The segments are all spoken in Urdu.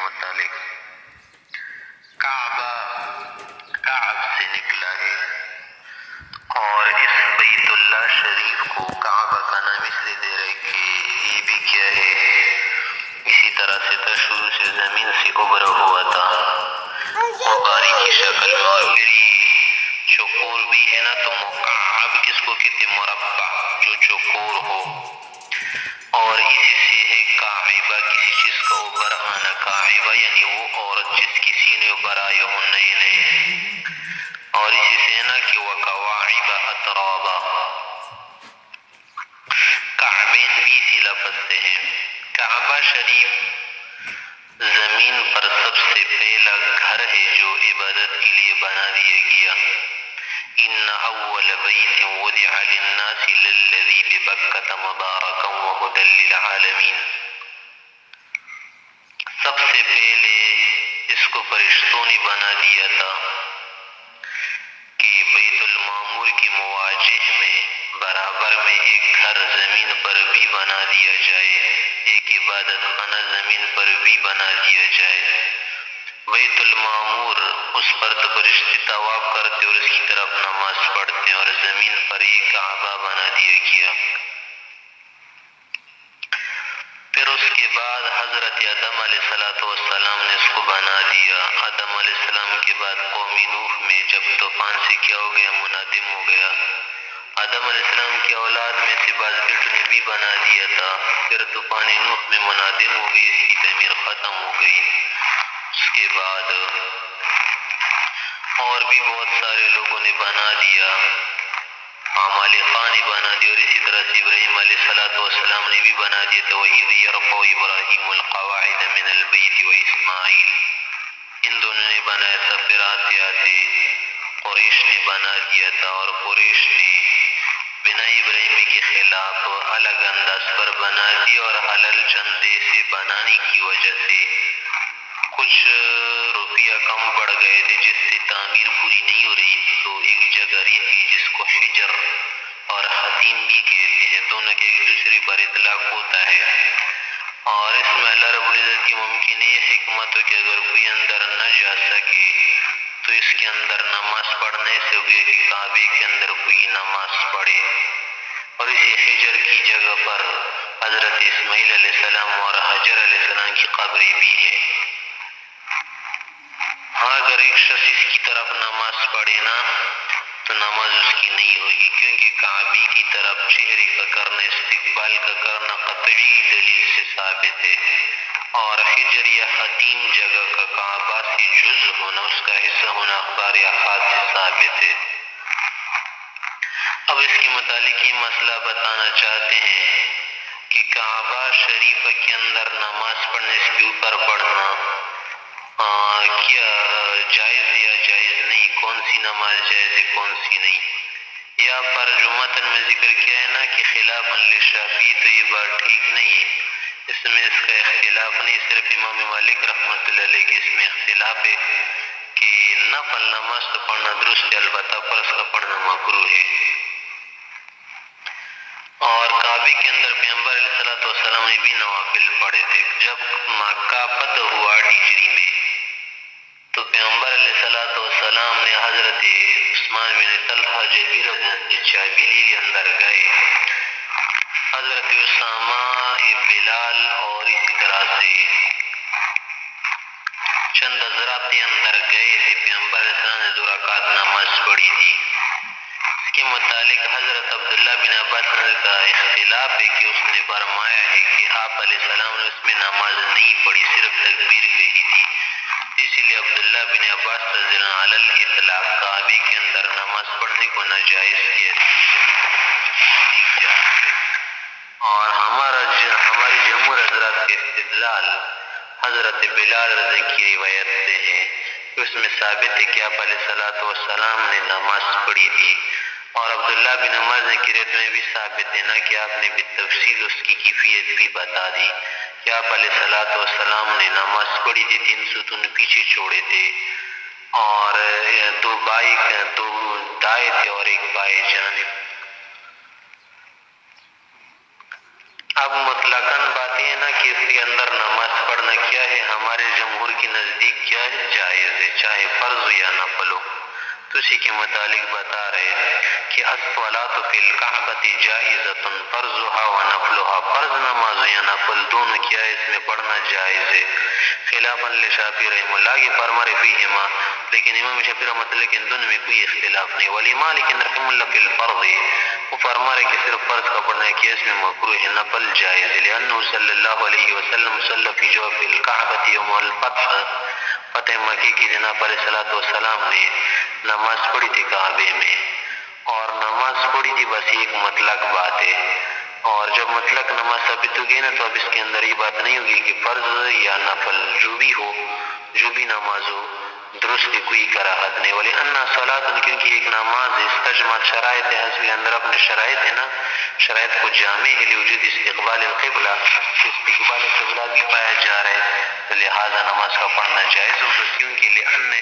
متعلق کعبہ کعب سے نکلا ہے، اور اس بیت اللہ شریف کو کعبہ کا نام اس لیے دے رہے کہ یہ بھی کیا ہے، اسی طرح سے تھا، شروع سے زمین سے ابھرا ہوا تھا غباری کی شکل میں، اور میری چوکور بھی ہے نا، تو مکعب کس کو کہتے، مربع جو چوکور ہو، اور اسی سے ہے کعبہ، کسی چیز کا اوپر آنا، کعبہ یعنی وہ عورت جس کی سینے اوپر آئے ہو نئے نئے، اور اسی سے نا کہ وَكَوَاعِبَ أَتْرَابًا، کعبین بھی اسی لفظ سے ہیں۔ کعبہ شریف زمین پر سب سے پہلا گھر ہے جو عبادت کے لیے بنا دیا گیا۔ ان اول بیت وضع للناس للذی ببکۃ مبارکا وہدی للعالمین، سب سے پہلے اس کو فرشتوں نے بنا دیا تھا کہ بیت المعمور کی مواجہ میں برابر میں ایک گھر زمین پر بھی بنا دیا جائے، ایک عبادت خانہ زمین پر بھی بنا دیا جائے۔ بیت المعمور اس پر تو فرشتے طواف کرتے اور اس کی طرف نماز پڑھتے، اور زمین پر ایک کعبہ بنا دیا گیا۔ پھر اس کے بعد حضرت آدم علیہ السلام نے اس کو بنا دیا۔ آدم علیہ السلام کے بعد قوم نوح میں جب طوفان سے کیا ہو گیا، منہدم ہو گیا، آدم علیہ السلام کی اولاد میں سے بعض بیٹوں نے بھی بنا دیا تھا، پھر طوفان نوح میں منہدم ہو گئی، اس کی تعمیر ختم ہو گئی۔ اس کے بعد اور بھی بہت سارے لوگوں نے بنا دیا، عمالقہ نے بنا دیا، اور اسی طرح سے ابراہیم علیہ السلام نے بھی بنا دیا تھا، وَإِذْ يَرْفَعُ إِبْرَاهِيمُ الْقَوَاعِدَ مِنَ الْبَيْتِ وَإِسْمَاعِيلُ، ان دونوں نے بنایا تھا۔ پھر آتے آتے قریش نے بنا دیا تھا، اور قریش نے بنا ابراہیم کے خلاف الگ انداز پر بنا دیا، اور حلال چندے سے بنانے کی وجہ سے کچھ روپیہ کم پڑ گئے تھے، جس سے تعمیر پوری نہیں ہو رہی تھی، تو ایک جگہ رہی جس کو حجر اور حتیم بھی کہتے ہیں، دونوں کے ایک دوسرے پر اطلاق ہوتا ہے، اور اس میں اللہ رب العزت کی ممکن یہ حکمت ہو کہ اگر کوئی اندر نہ جا سکے تو اس کے اندر نماز پڑھنے سے ہوگیا کہ کعبے کے اندر کوئی نماز پڑھے، اور اسی حجر کی جگہ پر حضرت اسماعیل علیہ السلام اور حجر علیہ السلام کی قبریں بھی ہیں۔ ہاں اگر ایک شخص اس کی طرف نماز پڑھے نا تو نماز اس کی نہیں ہوگی، کیونکہ کعبے کی طرف چہرے کا کرنا، استقبال کا کرنا قطعی دلیل سے ثابت ہے، اور حجر یا حتیم جگہ کا کعبہ سے جزء ہونا، اس کا حصہ ہونا اخبار احاد سے ثابت ہے۔ اب اس کے متعلق یہ مسئلہ بتانا چاہتے ہیں کہ کعبہ شریف کے اندر نماز پڑھنے سے اوپر پڑھنا کیا جائز یا جائز نہیں، کون سی نماز جائز ہے کون سی نہیں، یا پر جو متن میں ذکر کیا ہے نا کہ خلاف للشافعی، تو یہ بات ٹھیک نہیں ہے، اس میں اس کا اختلاف نہیں، صرف امام مالک رحمۃ اللہ علیہ کے اس میں اختلاف ہے کہ نفل نماز تو پڑھنا درست ہے، البتہ فرض کا پڑھنا مکروہ ہے۔ اور کعبے کے اندر پیغمبر علیہ السلام نے بھی نوافل پڑھے تھے۔ جب مکہ فتح ہوا ہجری میں تو پیغمبر علیہ السلام نے حضرت عثمان بن طلحہ جبیر بن چابیلی کے اندر گئے، حضرت اسامہ بلال اور اسی طرح سے چند حضرات اندر گئے تھے، پیغمبر علیہ السلام نے 2 رکعت نماز پڑھی تھی۔ اس کے متعلق حضرت عبداللہ بن عباس کا اختلاف ہے کہ اس نے فرمایا ہے کہ آپ علیہ السلام نے اس میں نماز نہیں پڑھی، صرف تکبیر کہی تھی، اسی لیے عبداللہ بن عباس رضی اللہ عنہ علی الاطلاق کعبے کے اندر نماز پڑھنے کو ناجائز کہتے ہیں، اور ہمارے جمہور حضرات کے استدلال حضرت بلال رضی کی روایت سے ہے، اس میں ثابت ہے کہ آپ علیہ السلام نے نماز پڑھی تھی، اور عبداللہ بن عمر کی روایت میں بھی ثابت ہے نا کہ آپ نے بالتفصیل اس کی کیفیت بھی بتا دی کہ آپ علیہ السلام نے نماز پڑھی تھی، 3 ستون پیچھے چھوڑے تھے، اور 2 دائیں تھے اور ایک بائیں جانب۔ اب مطلقاً باتیں ہیں نا کہ اس کے اندر نماز پڑھنا کیا ہے، ہمارے جمہور کے نزدیک کیا ہے، جائز ہے، چاہے فرض ہو یا نفل ہو۔ تو اسی کے متعلق بتا رہے کہ الصلاۃ فی الکعبۃ جائزۃ فرضها و نفلها، فرض نماز یا نفل دونوں کیا ہے، اس میں پڑھنا جائز ہے، خلافاً لشافعی رحمہ اللہ کے فرما فیہما، لیکن امام شافعی رحمۃ اللہ کے ان دونوں میں کوئی اختلاف نہیں، ولمالک رحمہ اللہ فی الفرض، وہ فرما رہے کہ صرف فرض کا پڑھنا ہے کہ اس میں مکروہ ہے، نفل جائز ہے، لأنہ صلی اللہ علیہ وسلم صلی فی جوف الکعبۃ یوم الفتح، فتح مکی کی جناب علیہ السلام نے نماز پڑھی تھی کعبے میں، اور نماز پڑھی تھی، بس ایک مطلق بات ہے، اور جب مطلق نماز ثابت ہوگی نا تو اب اس کے اندر یہ بات نہیں ہوگی کہ فرض یا نفل جو بھی ہو، جو بھی نماز ہو درست کی کوئی کراہت نہیں، ولی انا صلاۃ، کیونکہ ایک نماز استجمعت شرائط ہے، اس کے اندر اپنے شرائط ہے نا، شرائط کو جامع ہے لوجود استقبال القبلہ، استقبال قبلہ بھی پایا جا رہا ہے، تو لہذا نماز کا پڑھنا جائز ہوگا، کیونکہ لأن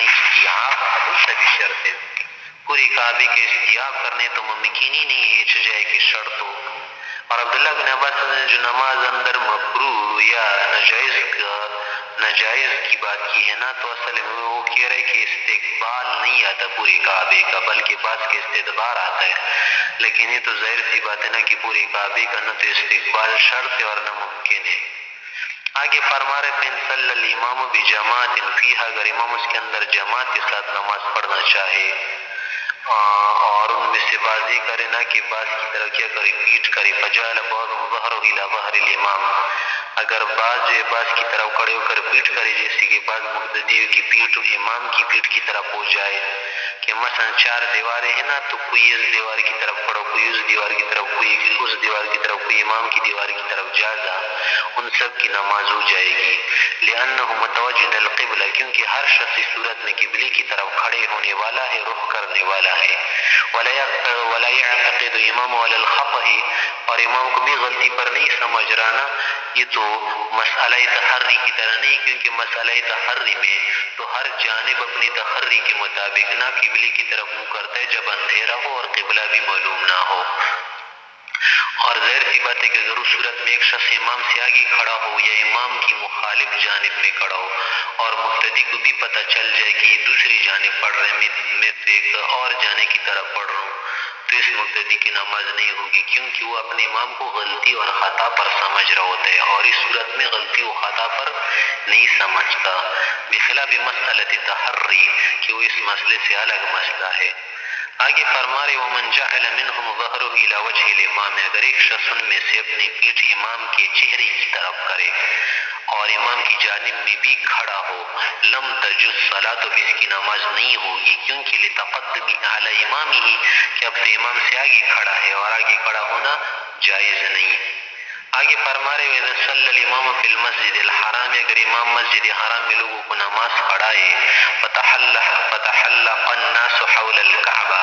استیعاب حدث بشرط ہے، پوری کعبے کے استیعاب کرنے تو ممکن ہی نہیں ہے جائے کہ شرط ہو۔ اور عبداللہ بن عباس نے جو نماز اندر مکروہ یا ناجائز کی بات کی ہے نا، تو اصل میں وہ کہہ رہے کہ استقبال نہیں آتا پوری کعبے کا، بلکہ بعض کے استدبار آتا ہے، لیکن یہ تو ظاہر سی بات ہے نا کہ پوری کعبے کا نہ تو استقبال شرط ہے اور نہ ممکن ہے۔ آگے فرما رہے فإن صلی الامام بجماعت فیہا، اگر امام اس کے اندر جماعت کے ساتھ نماز پڑھنا چاہے، اور ان میں سے بازی کرے نا کہ بعض کی طرف کیا کرے، پیٹ کرے، فجعل بعضهم ظہرہ الی ظہر الامام، اگر بعض کی طرف کھڑے ہو کر پیٹ کرے، جیسے کہ بعض مقتدیوں کی پیٹ امام کی پیٹ کی طرف ہو جائے، کہ مثلا 4 دیواریں ہیں نا، تو کوئی اس دیوار کی طرف کھڑو، کوئی اس دیوار کی طرف، کوئی اس دیوار کی طرف، کوئی امام کی دیوار کی طرف جازا، ان سب کی نماز ہو جائے گی، لأنہ متوجہ القبلہ، کیونکہ ہر شخص اس صورت میں قبلے کی طرف کھڑے ہونے والا ہے، رخ کرنے والا ہے، ولا يعتقد امام علی الخطأ، اور امام کو بھی غلطی پر نہیں سمجھ رہا نا، یہ تو مسئلہ تحری کی طرح نہیں، کیونکہ مسئلہ تحری میں تو ہر جانب اپنی تحری کے مطابق نہ قبلے کی طرف منہ کرتا ہے جب اندھیرا ہو اور قبلہ بھی معلوم نہ ہو، اور ظاہر سی بات ہے کہ ضرور صورت میں ایک شخص امام سے آگے کھڑا ہو یا امام کی مخالف جانب میں کھڑا ہو، اور مقتدی کو بھی پتہ چل جائے کہ یہ دوسری جانب پڑھ رہے ہیں، میں تو ایک اور جانے کی طرف پڑھ رہا ہوں، تو اس مقتدی کی نماز نہیں ہوگی، کیونکہ وہ اپنے امام کو غلطی اور خطا پر سمجھ رہا ہوتا ہے، اور اس صورت میں غلطی و خطا پر نہیں سمجھتا، بخلاف مسئلہ تحری، کہ وہ اس مسئلے سے الگ مسئلہ ہے۔ آگے فرما رہے ومن جعل منهم ظہرہ الی وجہ الامام، اگر ایک شخص ان میں سے اپنی پیٹھ امام کے چہرے کی طرف کرے اور امام کی جانب میں بھی کھڑا ہو، لم تجز صلاۃ، اس کی نماز نہیں ہوگی، کیونکہ لتقدم علی امامہ، کہ اب تو امام سے آگے کھڑا ہے اور آگے کھڑا ہونا جائز نہیں۔ آگے فرما رہے وَإِذَا صَلَّى الْإِمَامُ فِي الْمَسْجِدِ الْحَرَامِ، اگر امام مسجد حرام میں لوگوں کو نماز پڑھائے، فَتَحَلَّقَ النَّاسُ حَوْلَ الْكَعْبَةِ،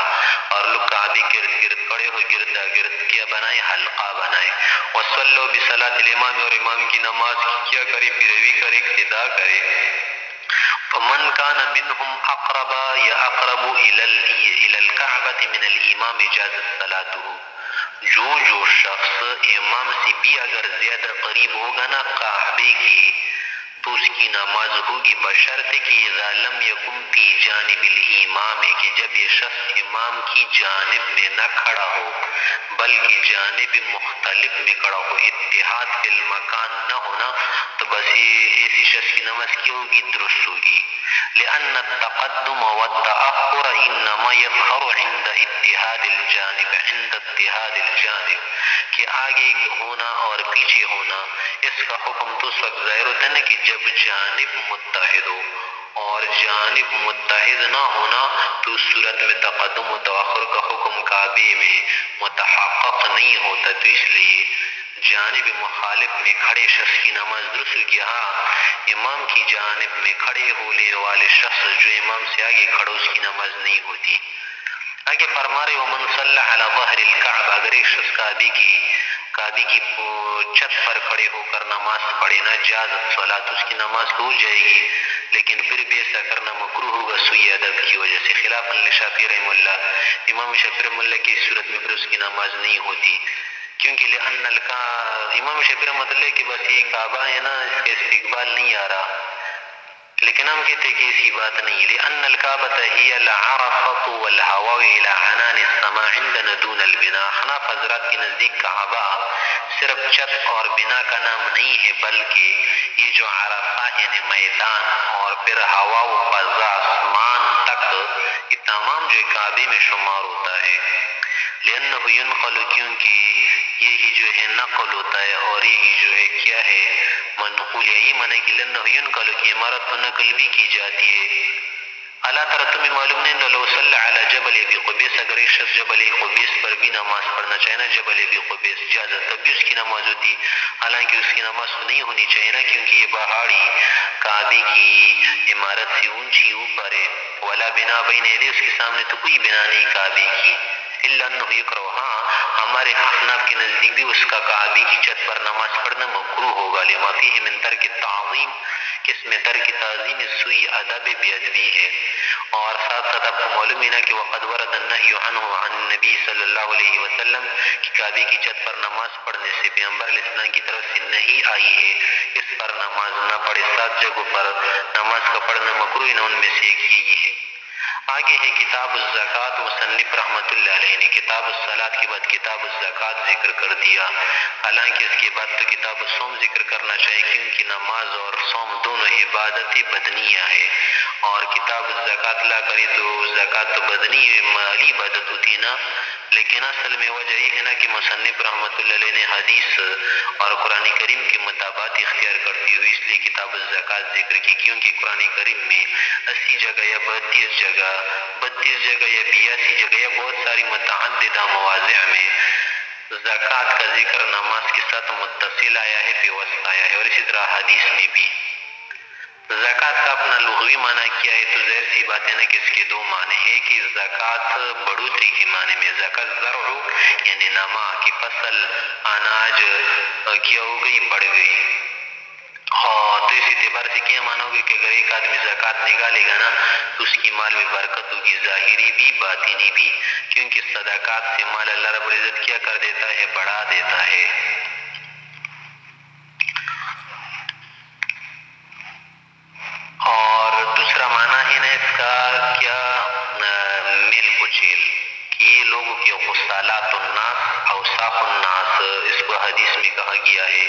اور لوگ کعبے کے ارد گرد کھڑے ہو، گردا گرد کیا بنائے، حلقہ بنائے، وَصَلُّوا بِصَلَاةِ الْإِمَامِ، اور امام کی نماز کی کیا کرے، پیروی کرے، اقتداء کرے، فمن كان منهم اقرب یا اقرب الى الكعبة من الامام جازت صلاته، جو شخص امام سے بھی اگر زیادہ قریب ہوگا نا کعبے کی، تو اس کی نماز ہوگی، بشرط کہ اذا لم یکن فی جانب الامام، کہ جب یہ شخص امام کی جانب میں نہ کھڑا ہو بلکہ جانب مختلف میں کھڑا ہو، اتحاد فی المکان نہ ہونا، تو بس یہ ایسی شخص کی نماز کی ہوگی، درست ہوگی، لأن التقدم والتأخر انما يظهر عند اتحاد الجانب، عند اتحاد الجانب، کہ آگے ہونا اور پیچھے ہونا، اس کا حکم تو اس وقت ظاہر ہوتا ہے نا کہ جب جانب متحد ہو، اور جانب متحد نہ ہونا تو اس صورت میں تقدم و تأخر کا حکم کعبے میں متحقق نہیں ہوتا، تو اس لیے جانب مخالف میں کھڑے شخص کی نماز درست ہوگی، ہاں امام کی جانب میں کھڑے ہونے والے شخص جو امام سے آگے کھڑا اس کی نماز نہیں ہوتی۔ آگے فرما رہے ومن صلی علی ظہر الکعبہ، اگر ایک شخص کعبے کی چھت پر کھڑے ہو کر نماز پڑھے نا، جازت صلاۃ، اس کی نماز ہو جائے گی، لیکن پھر بھی ایسا کرنا مکروہ ہوگا سوء ادب کی وجہ سے، خلافاً لشافعی رحمہ اللہ، امام شافعی رحمہ اللہ کی صورت میں پھر اس کی نماز نہیں ہوتی، کیونکہ لأن امام شافعی رحمۃ اللہ کہ بس یہ کعبہ ہے نا اس کا استقبال نہیں آ رہا، لیکن ہم کہتے ہیں کہ ایسی بات نہیں، لأن الكعبة هي العرفة والهواء إلى عنان السماء عندنا دون البناء. حناف حضرات کے نزدیک کعبہ صرف چھت اور بنا کا نام نہیں ہے، بلکہ یہ جو عرفہ یعنی میدان اور پھر ہوا و فضا آسمان تک یہ تمام جو کعبے میں شمار ہوتا ہے. لأنه ينقل کیونکہ یہی جو ہے نقل ہوتا ہے اور یہی جو ہے کیا ہے منقول، یہی معنی کہ لأنه ينقل کی عمارت تو نقل بھی کی جاتی ہے. اللہ تعالیٰ تمہیں معلوم نہیں لو صلی علی جبل ابی قبیس، اگر ایک شخص جبل قبیس پر بھی نماز پڑھنا چاہے نا، جبل ابی قبیس جازت تب بھی اس کی نماز ہوتی، حالانکہ اس کی نماز نہیں ہونی چاہیے نا، کیونکہ یہ پہاڑی کعبے کی عمارت سے اونچی اوپر ہے. ولا بنا بین یدیہ، اس کے سامنے تو کوئی بنا نہیں کعبے کی. الا انہ یکرہ، ہاں ہمارے احناف کے نزدیک بھی اس کا کعبے کی چھت پر نماز پڑھنا مکروہ ہوگا، لما فیہ من ترک التعظیم، کہ اس میں ترک تعظیم سوئی ادب بے ادبی ہے. اور ساتھ ساتھ آپ کو معلوم ہے نا کہ وقد ورد النہی عنہ عن النبی صلی اللہ علیہ وسلم، کہ کعبے کی چھت پر نماز پڑھنے سے پیغمبر علیہ السلام کی طرف سے نہیں آئی ہے اس پر نماز نہ پڑھے. 7 جگہوں پر نماز کا پڑھنا مکروہ ہے، ان میں سے ایک یہی ہے. آگے ہے کتاب الزکوٰۃ. مصنف رحمۃ اللہ علیہ نے کتاب الصلاۃ کے بعد کتاب الزکوٰۃ ذکر کر دیا، حالانکہ اس کے بعد تو کتاب الصوم ذکر کرنا چاہیے، کیونکہ نماز اور صوم دونوں عبادت بدنیہ ہے، اور کتاب الزکوٰۃ لا کری تو زکوٰۃ تو بدنی مالی عبادت ہوتی نا. لیکن اصل میں وجہ یہ ہے نا کہ مصنف رحمۃ اللہ علیہ نے حدیث اور قرآن کریم کے مطابقت اختیار کرتی ہوئی اس لیے کتاب الزکوٰۃ ذکر کی، کیونکہ قرآن کریم میں 80 جگہ یا 32 جگہ یا 82 جگہ یا بہت ساری متعددہ مواضع میں زکوٰۃ کا ذکر نماز کے ساتھ متصل آیا ہے، پیوست آیا ہے. اور اسی طرح حدیث میں بھی زکوٰۃ کا اپنا لغوی معنی کیا ہے، تو ظاہر سی بات ہے نا کہ اس کے 2 معنی ہیں، کہ زکوٰۃ بڑھوتری کے معنی میں، زکوٰۃ زرع یعنی نما کی فصل اناج کیا ہو گئی بڑھ گئی. اور تو اس اعتبار سے کیا مانو گے کہ اگر ایک آدمی زکوٰۃ نکالے گا نا تو اس کی مال میں برکت ہوگی، ظاہری بھی باطنی بھی، کیونکہ صدقات سے مال اللہ رب العزت کیا کر دیتا ہے، بڑھا دیتا ہے. اور دوسرا معنی ہے نا اس کا کیا، میل کچیل، کہ یہ لوگوں کے غسالات الناس اوساخ الناس، اس کو حدیث میں کہا گیا ہے.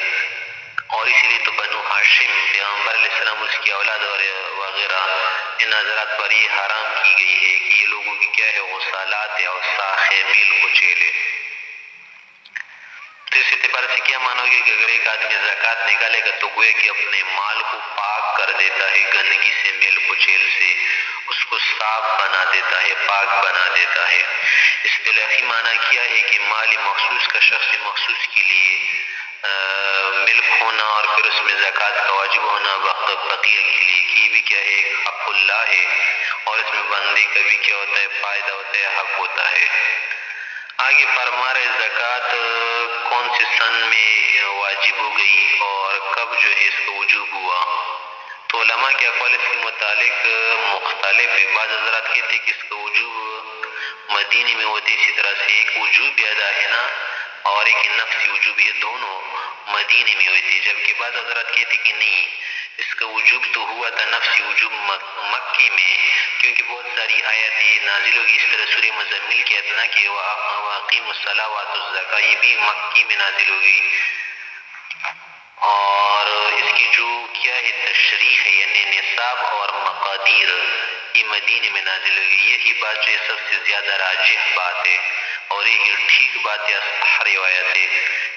اور اس لیے تو بنو ہاشم پیغمبر علیہ السلام اس کی اولاد اور وغیرہ ان حضرات پر یہ حرام کی گئی ہے کہ یہ لوگوں کی کیا ہے، غسالات اوساخ ہے، میل کچیل ہے. تو اس اعتبار سے کیا مانو گے کہ اگر ایک آدمی زکوٰۃ نکالے گا تو گویا کہ اپنے مال کو پاک کر دیتا ہے، گندگی سے، میل کچیل سے اس کو صاف بنا دیتا ہے، پاک بنا دیتا ہے. اصطلاحی معنی کیا ہے کہ مال مخصوص کا شخص مخصوص کے لیے ملک ہونا اور پھر اس میں زکوٰۃ کا واجب ہونا وقت فقیر کے لیے، کہ بھی کیا ہے، ایک حق اللہ ہے، اور اس میں بندے کا بھی کیا ہوتا ہے، فائدہ ہوتا ہے، حق ہوتا ہے. آگے فرما رہے زکوٰۃ کون سے سن میں واجب ہو گئی اور کب جو ہے اس کا وجوب ہوا. تو علماء کے اقوال اس کے متعلق مختلف ہے. بعض حضرات کہتے ہیں کہ اس کا وجوب مدینے میں ہوتی، اسی طرح سے ایک وجوب ادا ہے نا اور ایک نفسی وجوب، یہ دونوں مدینے میں ہوئی تھی. جبکہ بعض حضرات کہتے کہ نہیں، اس کا وجوب تو ہوا تھا نفسی وجوب مکے میں، کیونکہ بہت ساری آیتیں نازل ہوگی. اس طرح سورہ مزمل کی اتنا کہ وَأَقِیمُوا الصَّلَاةَ وَآتُوا الزَّکَاةَ، یہ بھی مکی میں نازل ہوگی. اور اس کی جو کیا ہے تشریح ہے، یعنی نصاب اور مقادیر، یہ مدینے میں نازل ہوگی. یہی بات جو سب سے زیادہ راجح بات ہے اور یہی ٹھیک بات ہے، صحیح روایت ہے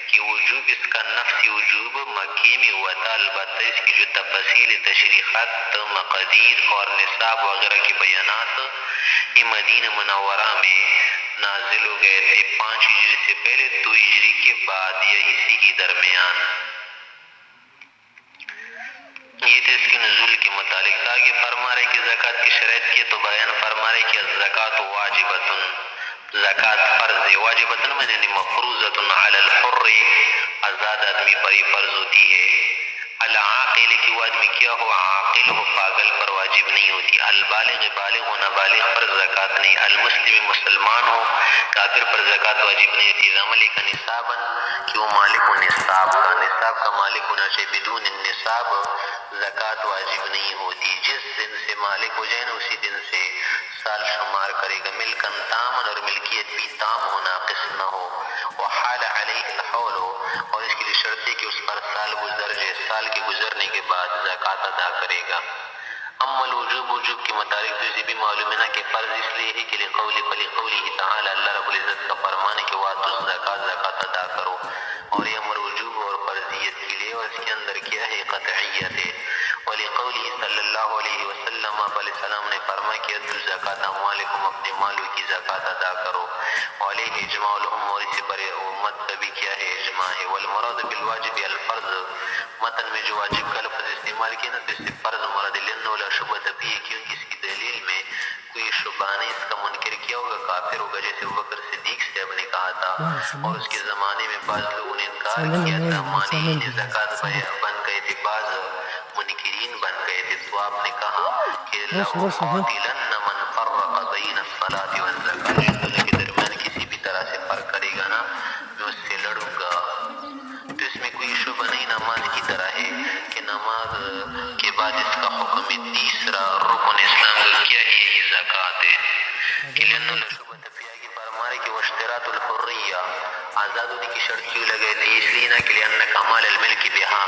کہ وجوب اس کا نفسی وجوب مکی میں ہوا تھا. البتہ اس کی جو تفصیل تشریحات، مقادیر اور نصاب وغیرہ کے بیانات یہ مدینہ منورہ میں نازل ہو گئے تھے 5 ہجری سے پہلے، 2 ہجری کے بعد یا اسی کی درمیان. یہ تھے اس کے نزول کے متعلق. آگے فرما رہے کہ زکوٰۃ کی شرائط کی تو بیان فرما رہے کہ الزکوٰۃ واجبۃ، زکوٰۃ فرض ہے. واجبۃ یعنی مفروضۃ علی الحر، آزاد آدمی پر یہ فرض ہوتی ہے. العاقل کی وہ آدمی کیا ہو، عاقل ہو، پاگل پر واجب نہیں ہوتی. البالغ بالغ ہونا، بالغ پر زکوٰۃ نہیں. المسلم مسلمان ہو، کافر پر زکوٰۃ واجب نہیں ہوتی. اذا ملک نصابا کہ وہ مالک و نصاب کا، نصاب کا مالک ہونا چاہیے. بدون النصاب زکوٰۃ واجب نہیں ہوتی. جس دن سے مالک ہو جائے نا اسی دن سے سال شمار کرے گا. ملکن تامن اور ملکیت بھی تام ہو، ناقص نہ ہو. وحال علیہ الحول اور اس کے لیے شرط ہے کہ اس پر سال گزر جائے، سال کے گزرنے کے بعد زکوٰۃ ادا کرے گا. اما الوجوب، وجوب کے متعلق تو بھی معلوم ہے نا کہ فرض اس لیے ہے کہ لقوله تعالی، اللہ رب العزت کا فرمان ہے کہ واتوا الزکاۃ، زکوٰۃ ادا کرو. اور یہ امر وجوب اور فرضیت کے لیے، اور اس کے اندر کیا ہے قطعیت ہے. ولقوله صلی اللہ علیہ وسلم، آپ علیہ السلام نے فرمایا کہ ادوا الزکاۃ اموالکم، اپنے مالوں کی زکوٰۃ ادا کرو. وعلیہ اجماع الامہ، اور اسی پر امت کا بھی کیا ہے اجماع ہے. والمراد بالواجب الفرض، متن میں جو واجب کا لفظ استعمال کیا نا تو اس سے فرض مراد، لأنه لا شبہۃ فیہ، کیونکہ اس کی دلیل میں کوئی شبہ نہیں. اس کا منکر کیا ہوگا؟ کافر ہوگا، جیسے ابوبکر صدیق صاحب نے کہا تھا. اور اس کے زمانے میں بعض لوگوں نے انکار کیا تھا، مانعین زکوٰۃ بن گئے تھے، بعض منکرین بن گئے تھے. تو آپ نے کہا کہ لأقاتلن من فرق بین الصلاۃ والزکاۃ، جو دونوں کے درمیان کسی بھی طرح سے فرق کرے گا نا میں اس سے لڑوں گا. تو اس میں کوئی شبہ نہیں، نماز کی طرح ہے کہ نماز کے بعد اس کا حکم تیسرا رکن اسلام کا کیا ہے؟ یہی زکوٰۃ ہے. کہ لأنه لا شبہۃ فیہ، کہ فرمائے کہ واشتراط الحریہ، آزاد ہونے کی شرط کیوں لگے تھے؟ اس لیے نا کہ لأن کمال الملک بہا،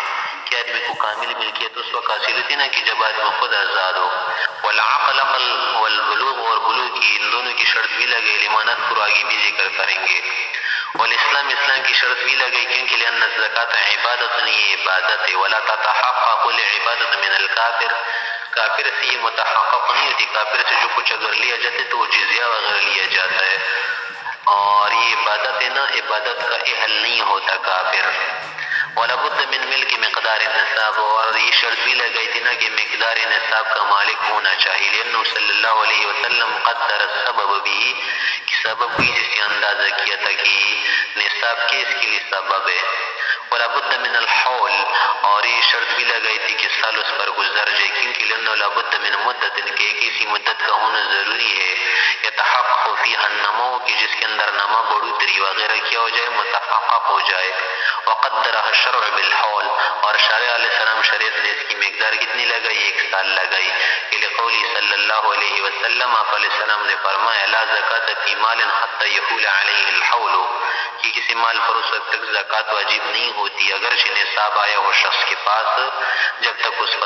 کہ آدمی کو کامل ملکیت اس وقت حاصل ہوتی نا کہ جب آدمی خود آزاد ہو. والعقل عقل، والبلوغ اور بلوغ کی، ان دونوں کی شرط بھی لگے. لما نذکر، آگے بھی ذکر کریں گے. والاسلام، اسلام کی شرط بھی لگئی کیونکہ لأن الزکاۃ عبادت، نہیں عبادت ہے. ولا تتحقق العبادت من الکافر، کافر سے یہ متحقق نہیں ہوتی. کافر سے جو کچھ اگر لیا جاتا ہے تو وہ جزیہ وغیرہ لیا جاتا ہے، اور یہ عبادت ہے نا، عبادت کا اہل نہیں ہوتا کافر. ولا بد من ملک مقدار النصاب، اور یہ شرط بھی لگئی تھی نا کہ مقدار نصاب کا مالک ہونا چاہیے. لأنه صلی اللہ علیہ وسلم قدر السبب بھی، کہ سبب بھی جس سے اندازہ کیا تھا کہ نصاب کس کے لیے سبب ہے. ولا بد من الحول، اور یہ شرط بھی لگئی تھی کہ سال اس پر گزر جائے کیونکہ لأنه لا بد من مدت، کہ کسی مدت کا ہونا ضروری ہے. یتحقق فیہا النمو، کہ جس کے اندر نما بڑھوتری وغیرہ کیا ہو جائے، متحقق ہو جائے. وقدرها الشرع بالحول، اور شارع علیہ السلام شریعت نے اس کی مقدار کتنی لگائی؟ 1 سال لگائی. لقولی صلی اللہ علیہ وسلم، آپ علیہ السلام نے فرمایا لا زکاۃ فی مال حتی یحول علیہ الحول، کہ کسی مال پر اس وقت تک زکوٰۃ واجب نہیں ہوتی اگرچہ نصاب آیا ہو شخص کے پاس، جب تک اس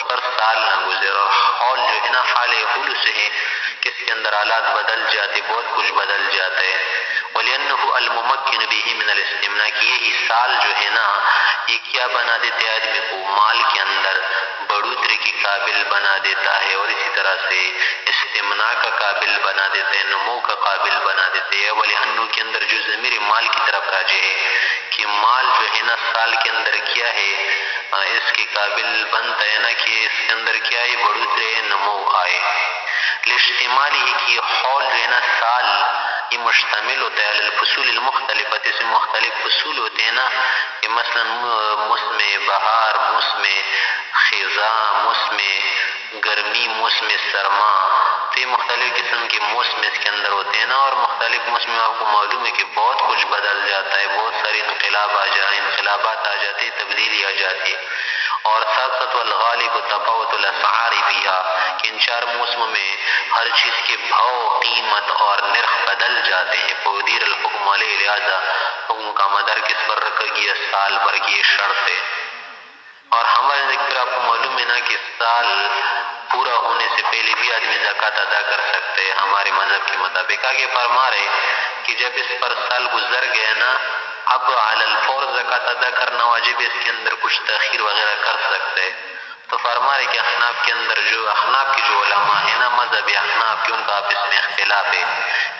پر سال نہ گزرے. اور حول جو ہے نا، حال یحول سے ہے کہ اس کے اندر حالات بدل جاتے، بہت کچھ بدل جاتا ہے. وَلِأَنَّهُ الْمُمَكِّنُ بِهِ مِنَ الْإِسْتِمْنَاءِ، کہ یہی سال جو ہے نا یہ کیا بنا دیتے آدمی کو؟ مال کے اندر بڑھوتری کی قابل بنا دیتا ہے، اور اسی طرح سے استمناء کا قابل بنا دیتے ہیں، نمو کا قابل بنا دیتے ہیں. وَلِأَنَّهُ کے اندر جو ضمیر مال کی طرف راجع ہے کہ مال جو ہے نا سال کے اندر کیا ہے، اس کے قابل بنتا ہے نا کہ اس کے اندر کیا ہے؟ بڑھوتری نمو آئے. لاشتمالی، کی حول جو ہے نا سال یہ مشتمل ہوتا ہے علی الفصول المختلفہ، جیسے مختلف فصول ہوتے ہیں نا کہ مثلا موسم بہار، موسم خزاں، موسم گرمی، موسم سرما، تو یہ مختلف قسم کے موسم اس کے اندر ہوتے ہیں نا. اور مختلف موسم میں آپ کو معلوم ہے کہ بہت کچھ بدل جاتا ہے، بہت ساری انقلابات آ جاتے ہیں، تبدیلی آ جاتی ہے. اور ساتھ ساتھ والغالب تفاوت الاسعار فیہا، کہ ان 4 موسموں میں ہر چیز کے بھاؤ، قیمت اور نرخ بدل جاتے ہیں. فودیر الحکم علیہ، لہذا حکم کا مدار کس پر رکھا گیا؟ سال پر کی شرط ہے. اور ہمارے ذکر آپ کو معلوم ہے نا کہ سال پورا ہونے سے پہلے بھی آدمی زکوٰۃ ادا کر سکتے ہیں ہمارے مذہب کے مطابق. آگے فرما رہے کہ جب اس پر سال گزر گیا نا، اب علی الفور زکوٰۃ ادا کرنا واجب ہے، اس کے اندر کچھ تاخیر وغیرہ کر سکتے. تو فرما رہے کہ احناف کے اندر جو احناف کی جو علماء ہیں نا، مذہب احناف کی، ان کا آپس میں اختلاف ہے.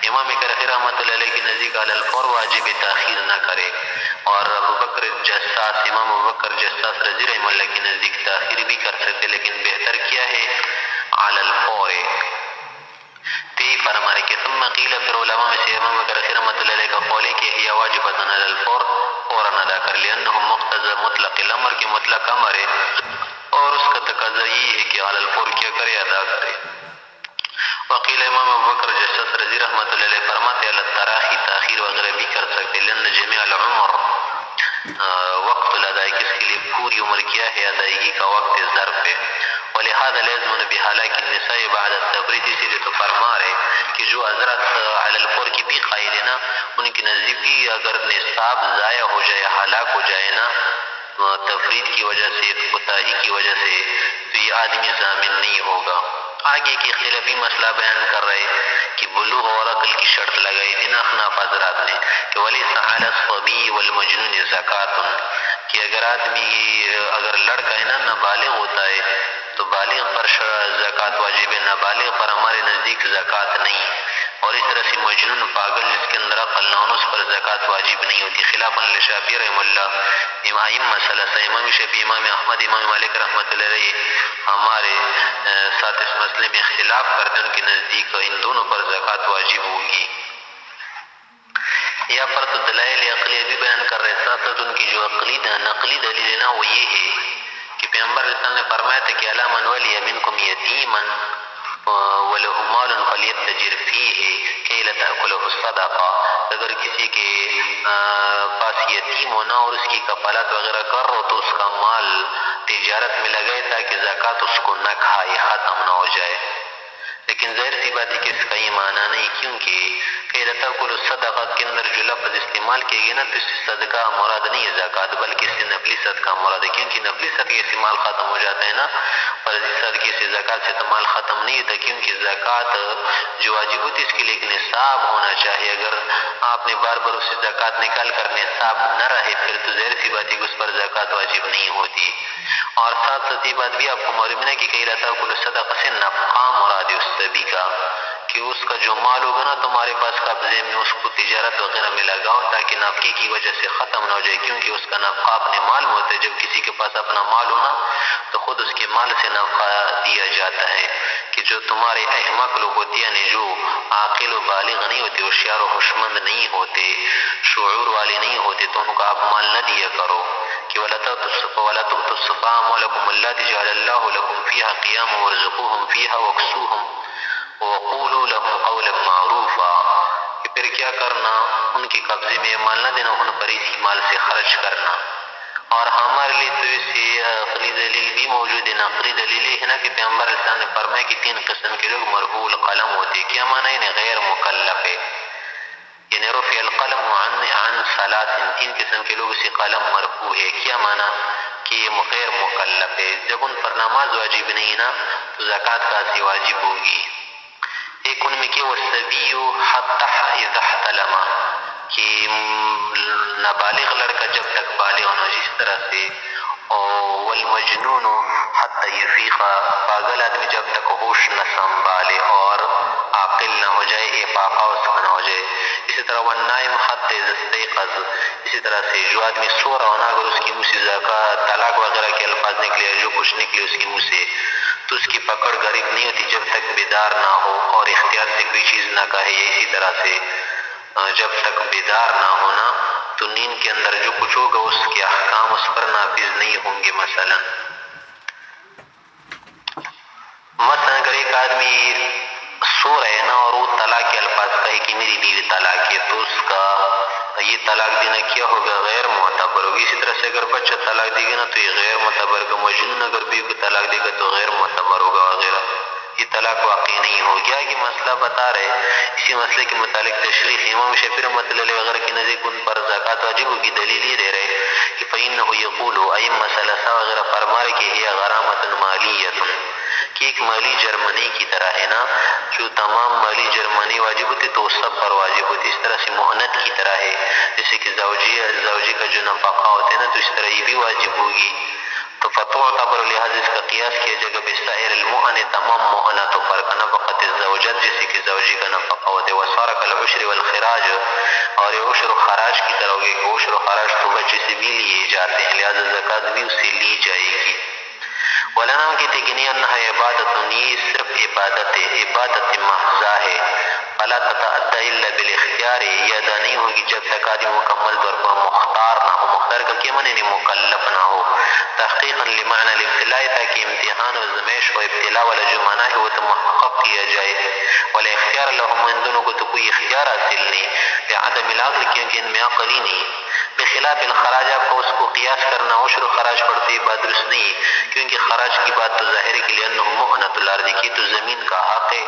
امام کرخی رحمۃ اللہ علیہ کی نزدیک علی الفور واجب تاخیر نہ کرے، اور ابوبکر جساس، امام ابوبکر جساس رضی اللہ عنہ کی نزدیک تاخیر بھی کر سکتے، لیکن بہتر کیا ہے؟ علی الفور. تی فرما رہے کہ ثم قیل، پھر علماء میں سے امام کرخی رحمۃ اللہ علیہ کا قول ہے کہ یہ واجبۃ علی الفور، فوراً ادا کر، لأنه مقتضى مطلق الامر، کے مطلق امر ہے، اور اس کا تقاضا یہ ہے کہ علی الفور کیا کرے؟ ادا کرے. وقیل، امام ابوبکر جساس رضی رحمۃ اللہ علیہ فرماتے علی التراخی، تاخیر وغیرہ لیے پوری عمر کیا ہے ادائیگی کا وقت ظرف ہے. ولہذا لازم بحالہ کی النساء بعد التبرید، اسی لیے تو فرما رہے کہ جو حضرات علی الفور کی بھی قائل ہیں نا، ان کی نزدیکی اگر نصاب ضائع ہو جائے، ہلاک ہو جائے نا تفرید کی وجہ سے، کوتاہی کی وجہ سے، تو یہ آدمی ضامن نہیں ہوگا. آگے کی اختلافی مسئلہ بیان کر رہے کہ بلوغ اور عقل کی شرط لگائی تھی نا احناف حضرات نے کہ ولیس علی الصبی والمجنون زکات، کہ اگر آدمی اگر لڑکا ہے نا نابالغ ہوتا ہے تو بالغ پر زکوٰۃ واجب ہے، نابالغ پر ہمارے نزدیک زکوٰۃ نہیں. اور اس طرح سے مجنون پاگل جس کے اندر عقل نہ ہو اس پر زکوٰۃ واجب نہیں ہوتی. خلافاً لشافعی رحمہ اللہ، امام ثلاثہ، امام شافعی، امام احمد، امام مالک رحمۃ اللہ علیہ ہمارے ساتھ اس مسئلے میں اختلاف کرتے ہیں. ان کے نزدیک ان دونوں پر زکوٰۃ واجب ہوگی. یا پر تو دلائل عقلی بھی بیان کر رہے، ساتھ ساتھ ان کی جو نقلی دلیل ہے نا وہ یہ ہے کہ پیغمبر علیہ السلام نے فرمایا تھا کہ الا من ولی منکم یتیما وله مال فلیتجر فیہ کی لا تأکلہ الصدقہ، اگر کسی کے پاس یتیم ہونا اور اس کی کفالت وغیرہ کر رہو تو اس کا مال تجارت میں لگائے تاکہ زکوٰۃ اس کو نہ کھائے، ختم نہ ہو جائے. لیکن ظاہر سی بات ہے کہ اس کا یہ معنی نہیں، کیونکہ کہ لا تأکل الصدقہ کے اندر جو لفظ استعمال کیے گئے نا تو اس سے صدقہ مراد نہیں ہے زکوٰۃ، بلکہ اس سے نفلی صدقہ مراد ہے، کیونکہ نفلی صدقے سے مال ختم ہو جاتا ہے نا، فرضی صدقے سے زکوٰۃ سے تو مال ختم نہیں ہوتا، کیونکہ زکوٰۃ جو واجب ہوتی ہے اس کے لیے ایک نصاب ہونا چاہیے. اگر آپ نے بار بار اس سے زکوٰۃ نکال کر نصاب نہ رہے پھر تو ظاہر سی بات ہے کہ اس پر زکوٰۃ واجب نہیں ہوتی. اور ساتھ ساتھ یہ بات بھی آپ کو معلوم ہے کہ لا تأکل الصدقہ سے نفقہ مراد ہے اس سبھی کا، کہ اس کا جو مال ہوگا نا تمہارے پاس قبضے میں اس کو تجارت وغیرہ میں لگاؤ تاکہ نفقے کی وجہ سے ختم نہ ہو جائے، کیونکہ اس کا نفقہ اپنے مال میں ہوتا ہے. جب کسی کے پاس اپنا مال ہونا تو خود اس کے مال سے نفقہ دیا جاتا ہے. کہ جو تمہارے احمق لوگ ہوتے ہیں یعنی جو عاقل و بالغ نہیں ہوتے، ہوشیار و ہوشمند نہیں ہوتے، شعور والے نہیں ہوتے، تو ان کو آپ مال نہ دیا کرو. کہ ولا تؤتوا السفهاء أموالكم التي جعل الله لكم فيها قياما وارزقوهم فيها واكسوهم وقولوا لهم قولا معروفا. کہ پھر کیا کرنا، ان کے قبضے میں مال نہ دینا، ان پر اسی مال سے خرچ کرنا. اور ہمارے لیے تو اسی عقلی دلیل بھی موجود ہے. نقلی دلیل ہے نا کہ پیغمبر علیہ السلام نے فرمایا کہ 3 قسم کے لوگ مرفوع القلم ہوتے. کیا معنی ہے؟ غیر مکلف ہے، یعنی رفع القلم عن 3، 3 قسم کے لوگ سے قلم مرفوع ہے. کیا معنی؟ کہ یہ غیر مکلف ہے، جب ان پر نماز واجب نہیں نا تو زکوٰۃ کا سی واجب ہوگی. ایک ان میں کہ والصبی حتی اذا احتلم، کہ نابالغ لڑکا جب تک بالغ نہ، جس طرح سے والمجنون حتی یفیق، پاگل آدمی جب تک ہوش نہ سنبھالے اور عاقل نہ ہو جائے، افاقہ اس کا نہ ہو جائے. اسی طرح والنائم حتی اذا استیقظ، اسی طرح سے جو آدمی سو رہا ہونا اگر اس کی منہ سے زکوٰۃ طلاق وغیرہ کے الفاظ نکلے جو کچھ نکلے اس کی منہ سے تو اس کی پکڑ غریب نہیں ہوتی جب تک بیدار نہ ہو اور اختیار سے کوئی چیز نہ کہے. اسی طرح سے جب تک بیدار نہ ہونا تو نیند کے اندر جو کچھ ہوگا اس کے احکام اس پر نافذ نہیں ہوں گے. مثلا اگر ایک آدمی سو رہے نا اور وہ طلاق کے الفاظ کہے کہ میری بیوی طلاق ہے تو اس کا یہ طلاق دینا کیا ہوگا؟ غیر معتبر ہوگی. اسی طرح سے اگر بچہ طلاق دے گا نا تو یہ غیر معتبر کا. مجنون اگر بیوی کو طلاق دے گا تو غیر معتبر ہوگا وغیرہ، یہ طلاق واقع نہیں ہوگی. آگے مسئلہ بتا رہے، اسی مسئلے کے متعلق تشریح امام شافعی رحمۃ اللہ علیہ وغیرہ کے نزدیک ان پر زکوٰۃ واجب ہوگی. دلیل یہ دے رہے کہ فإنه يقول ائمہ ثلاثہ وغیرہ فرما رہے کہ یہ غرامۃ مالیۃ، کہ ایک مالی جرمنی کی طرح ہے نا، جو تمام مالی جرمنی واجب ہوتی تو سب پر واجب ہوتی. اس طرح سے مؤنت کی طرح ہے، جیسے کہ زوجی کا جو نفقہ ہوتے ہیں نا تو اس طرح یہ بھی واجب ہوگی. تو فتعتبر لحاظ اس کا قیاس کیا جائے گا بسائر المؤن، تمام مؤنتوں پر، کا نفقۃ الزوجات جیسے کہ زوجی کا نفقہ ہوتے. وصار کالعشر والخراج، اور یہ عشر و خراج کی طرح ہوگی کہ عشر و خراج تو بچے سے بھی لیے جاتے ہیں لہذا زکوٰۃ بھی اس سے لی جائے گی. مولانا کہتے کہ نہیں انہا عبادت، یہ صرف عبادت ہے، عبادت محضہ ہے. فلا تتأدى الا بالاختیار، یہ ادا نہیں ہوگی جب تک آدمی مکمل طور پر مختار نہ ہو. مختار کا کیا معنی؟ مکلف نہ ہو. تحقیقا لمعنى الابتلاء، تاکہ امتحان و آزمائش و ابتلاء والا جو معنی ہے وہ تو محقق کیا جائے. ولا اختیار لهم، ان دونوں کو تو کوئی اختیار حاصل نہیں. لعدم العقل، کیونکہ ان میں عقل ہی نہیں. بخلاف الخراج آپ کو اس کو قیاس کرنا عشر خراج پڑتے یہ بات درست نہیں، کیونکہ خراج کی بات تو ظاہر ہے کہ لأنہ مؤنۃ الارض کی تو زمین کا حق ہے،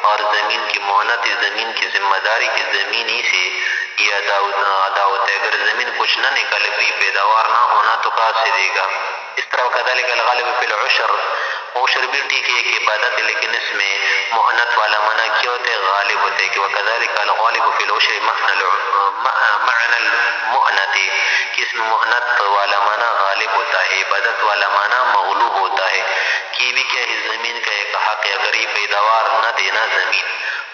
اور زمین کی مؤنت زمین کی ذمہ داری کی زمین ہی سے یہ ادا ہوتا ہے۔ اگر زمین کچھ نہ نکالے کوئی پیداوار نہ ہونا تو کہاں سے دے گا؟ اس طرح کذالک الغالب فی العشر، عشر بھی ٹھیک ہے ایک عبادت ہے، لیکن اس میں مؤنت والا معنی کیا ہوتا ہے؟ غالب ہوتا ہے کہ وکذالک الغالب فی العشر معنی المؤنت، کہ اس میں مؤنت والا معنی غالب ہوتا ہے، عبادت والا معنی مغلوب ہوتا ہے، کہ بھی کیا ہے زمین کا ایک حق ہے، اگر یہ پیداوار نہ دینا زمین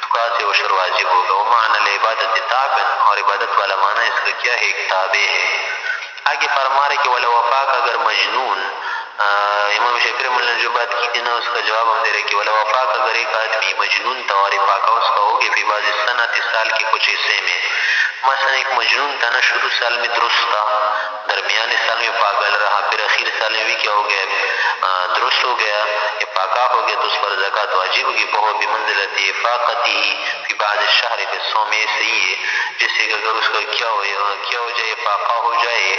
تو کہاں سے عشر واجب ہوگا؟ ومعنی العبادت تابع، اور عبادت والا معنی اس کا کیا ہے؟ ایک تابع ہے۔ آگے فرما رہے کہ ولو وفاق، اگر مجنون، امام شافعی رحمۃ اللہ نے جو بات کی تھی نا اس کا جواب ہم دے رہے کہ ولو وفاق، اگر ایک آدمی مجنون تھا اور افاقہ اس کا ہو گیا فی بعض السنۃ، سال کے کچھ حصے میں، مثلا ایک مجنون تھا نا، شروع سال میں درست تھا، درمیان سال میں پاگل رہا، پھر اخیر سال میں بھی کیا ہو گیا؟ درست ہو گیا، افاقہ ہو گیا، تو اس پر زکوٰۃ واجب ہوگی۔ فہو بمنزلۃ افاقتہ فی بعض الشہر فی الصوم، صحیح ہے جیسے کہ اگر اس کا کیا ہو جائے؟ افاقہ ہو جائے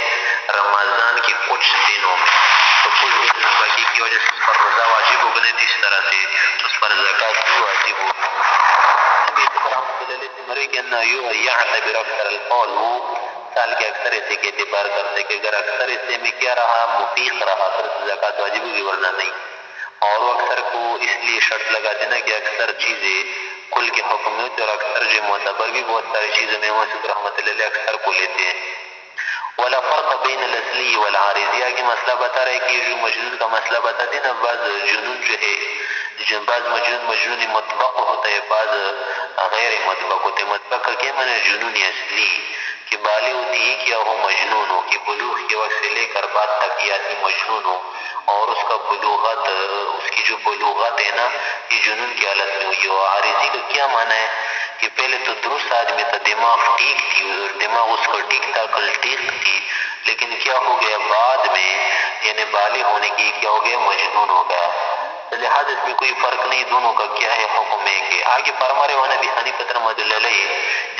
رمضان کے کچھ دنوں میں، تو کچھ دن باقی کی وجہ سے اس پر روزہ واجب ہو گئے، اس طرح سے اس پر زکوٰۃ بھی واجب ہوگی۔ يعتبر اکثر القول، سال کے اکثر حصے کے اعتبار کرتے کہ اگر اکثر حصے میں کیا رہا؟ مفیق رہا، پھر زکوٰۃ واجب ہوگی ورنہ نہیں۔ اور وہ اکثر کو اس لیے شرط لگا دینا کہ اکثر چیزیں کل کے حکم میں ہوتی، اور اکثر جو معتبر بھی بہت ساری چیزوں میں موسیق رحمۃ اللہ علیہ اکثر کو لیتے ہیں۔ ولا فرق بین الاصلی والعارضی، آگے مسئلہ بتا رہے کہ جو مجنون کا مسئلہ بتاتے نا، بعض جنون جو ہے، بعض مجنون مطبق ہوتا ہے، بعض غیر مطبق ہوتے ہیں۔ مطبق کا کیا معنی؟ جنون اصلی، کہ بالغ ہوتی ہے کیا ہو؟ مجنون ہو، کہ بلوغ کے وقت سے لے کر بعد تک یہ آدمی مجنون ہو، اور اس کا بلوغت، اس کی جو بلوغت ہے نا یہ جنون کی حالت میں ہوئی ہو۔ عارضی کا کیا معنی ہے؟ کہ پہلے تو درست آدمی تھا، دماغ ٹھیک تھی، دماغ اس کا ٹھیک تھا، عقل ٹھیک تھی، لیکن کیا ہو گیا بعد میں، یعنی بالغ ہونے کی کیا ہو گیا؟ مجنون ہو گیا۔ لہٰذا اس میں کوئی فرق نہیں، دونوں کا کیا ہے؟ حکم ہے کہ آگے فرما رہے ہونا بھی حنیفہ رحمۃ اللہ علیہ،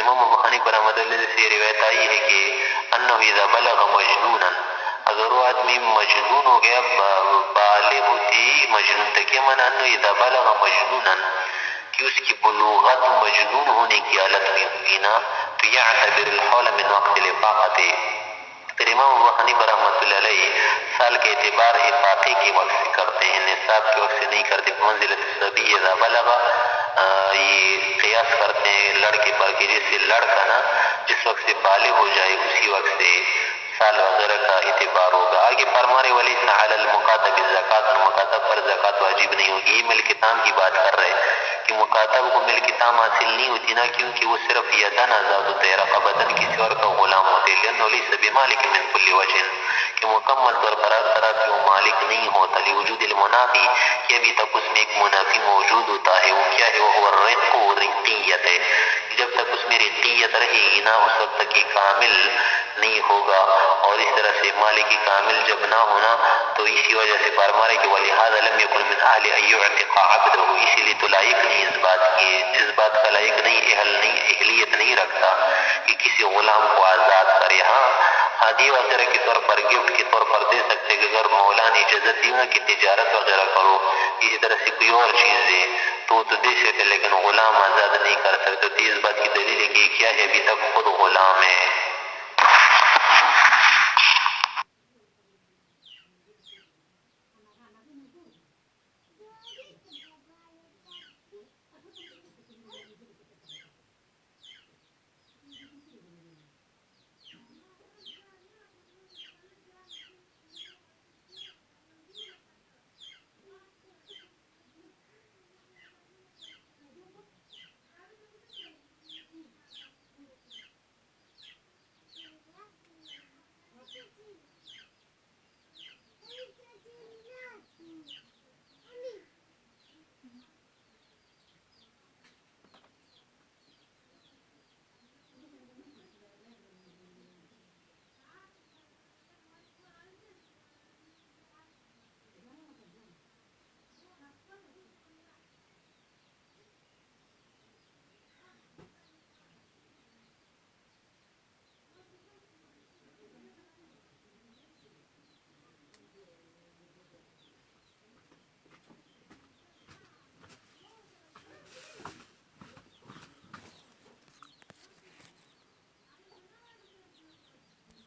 امام ابو حنیفہ رحمۃ اللہ علیہ سے روایت آئی ہے کہ انہ اذا بلغ مجنونا، اگر وہ آدمی مجنون ہو گیا، بالغ ہوتی مجنون تک، یہ معنی انہ اذا بلغ مجنونا، کہ اس کی بلوغت مجنون ہونے کی حالت میں ہوئی نا، تو یعتبر الحول من وقت الافاقۃ، پھر امام ابو حنیفہ رحمۃ اللہ علیہ سال کے اعتبار افاقے کے وقت سے کرتے ہیں، نصاب کے وقت سے نہیں کرتے۔ منزلۃ الصبی اذا بلغ، یہ قیاس کرتے ہیں لڑکے پر کہ جیسے لڑکا نا جس وقت سے بالغ ہو جائے اسی وقت سے سال وغیرہ کا اعتبار ہوگا۔ آگے فرما رہے ولیس علی المکاتب الزکوٰۃ، اور مکاتب پر زکوٰۃ واجب نہیں ہوگی۔ یہ ملک تام کی بات کر رہے کہ مکاتب کو ملک تام حاصل نہیں ہوتی نا، کیونکہ وہ صرف یدن آزاد ہوتا ہے، رقبتن کسی اور کا غلام ہوتے، لأنہ لیس بمالک من کل وجہ، کہ مکمل طور پر ہر طرح سے وہ مالک نہیں ہوتا، لوجود المنافی، کہ ابھی تک اس میں ایک منافی موجود ہوتا ہے، وہ کیا ہے؟ وہ الرق و رقیت ہے، جب تک اس میں رقیت رہے گی نا اس وقت تک یہ کامل نہیں ہوگا، اور اس طرح سے مالک کامل جب نہ ہونا تو اسی وجہ سے فرما رہے کہ ولہذا لم یکن من اہل ان یعتق عبدہ، اسی لیے تو لائق نہیں اس بات کی، اس بات کا لائق نہیں، اہلیت نہیں رکھتا کہ کسی غلام کو آزاد کرے۔ ہاں ہدیہ وغیرہ کے طور پر، گفٹ کے طور پر دے سکتے کہ اگر مولا نے اجازت دی نا کہ تجارت وغیرہ کرو، اسی طرح سے کوئی اور چیز دے تو دے سکتے، لیکن غلام آزاد نہیں کر سکتے۔ تو اس بات کی دلیل ہے کہ کیا ہے؟ ابھی تک خود غلام ہے۔